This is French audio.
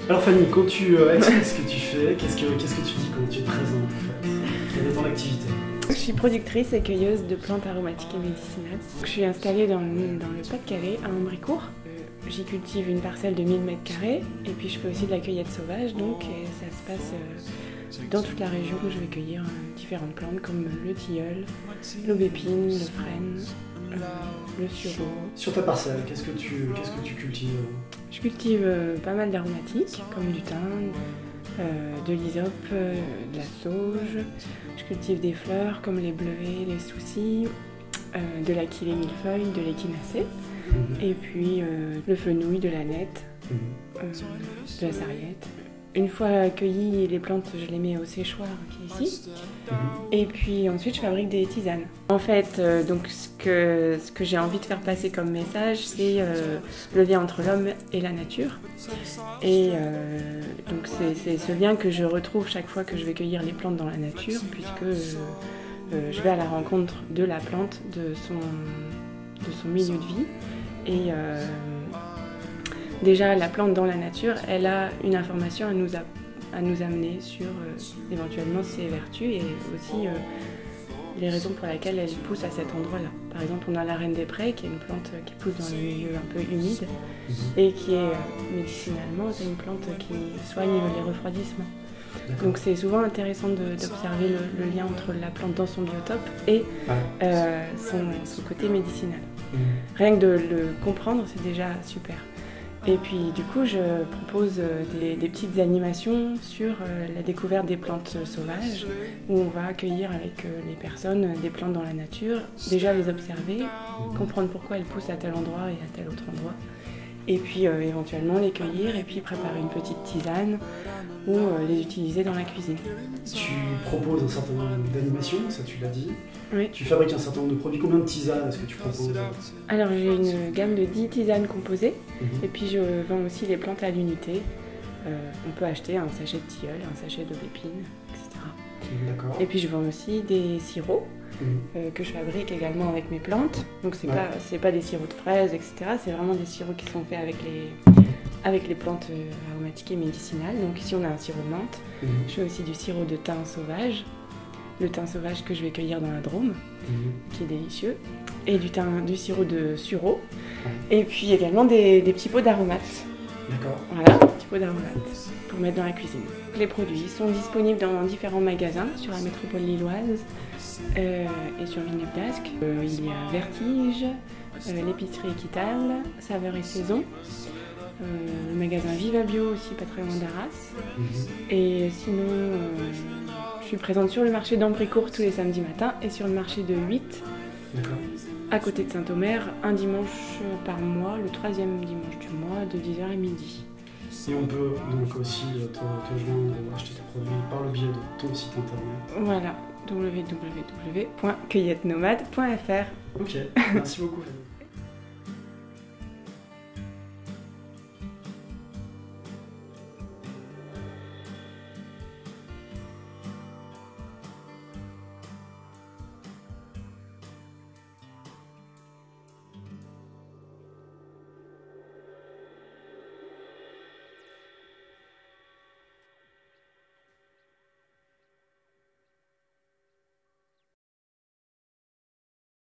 Alors Fanny, quand tu expliques ce que tu fais, qu'est-ce que tu dis, comment tu te présentes en fait? Quelle est ton activité? Je suis productrice et cueilleuse de plantes aromatiques et médicinales. Je suis installée dans le Pas-de-Calais, à Ambrécourt. J'y cultive une parcelle de 1000 m² et puis je fais aussi de la cueillette sauvage, donc ça se passe dans toute la région où je vais cueillir différentes plantes comme le tilleul, l'aubépine, le frêne, le sureau. Sur ta parcelle, qu'est-ce que tu cultives? Je cultive pas mal d'aromatiques comme du thym, de l'hysope, de la sauge. Je cultive des fleurs comme les bleuets, les soucis, de l'aquilée millefeuille, de l'échinacée, et puis le fenouil, de la nette, de la sarriette. Une fois cueillies les plantes, je les mets au séchoir qui est ici. Et puis ensuite, je fabrique des tisanes. En fait, donc ce que j'ai envie de faire passer comme message, c'est le lien entre l'homme et la nature. Et donc c'est ce lien que je retrouve chaque fois que je vais cueillir les plantes dans la nature, puisque je vais à la rencontre de la plante, de son milieu de vie. Et déjà, la plante dans la nature, elle a une information à nous amener sur éventuellement ses vertus et aussi les raisons pour lesquelles elle pousse à cet endroit-là. Par exemple, on a la reine des prés, qui est une plante qui pousse dans les milieux un peu humides et qui est médicinalement, c'est une plante qui soigne les refroidissements. Donc c'est souvent intéressant d'observer le lien entre la plante dans son biotope et son côté médicinal. Rien que de le comprendre, c'est déjà super. Et puis du coup, je propose des petites animations sur la découverte des plantes sauvages, où on va accueillir avec les personnes des plantes dans la nature, déjà les observer, comprendre pourquoi elles poussent à tel endroit et à tel autre endroit, et puis éventuellement les cueillir et puis préparer une petite tisane ou les utiliser dans la cuisine. Tu proposes un certain nombre d'animations, ça tu l'as dit. Oui. Tu fabriques un certain nombre de produits. Combien de tisanes est-ce que tu proposes? Alors j'ai une gamme de 10 tisanes composées et puis je vends aussi les plantes à l'unité. On peut acheter un sachet de tilleul, un sachet d'aubépine, etc. D'accord. Et puis je vends aussi des sirops que je fabrique également avec mes plantes. Donc c'est pas des sirops de fraises, etc. C'est vraiment des sirops qui sont faits avec les plantes aromatiques et médicinales. Donc ici on a un sirop de menthe. Je fais aussi du sirop de thym sauvage. Le thym sauvage que je vais cueillir dans la Drôme, qui est délicieux. Et du sirop de sureau. Et puis également des petits pots d'aromates. D'accord. Voilà, des petits pots d'aromates pour mettre dans la cuisine. Les produits sont disponibles dans différents magasins sur la métropole lilloise et sur Villeneuve-d'Ascq. Il y a Vertige, l'épicerie Équitable, Saveurs et Saison, le magasin Viva Bio aussi, pas très loin d'Arras. Et sinon, je suis présente sur le marché d'Ambrécourt tous les samedis matins et sur le marché de 8, à côté de Saint-Omer, un dimanche par mois, le 3e dimanche du mois, de 10h à midi. Et on peut donc aussi te joindre ou acheter tes produits par le biais de ton site internet. Voilà, www.cueillettenomade.fr. Ok, merci beaucoup.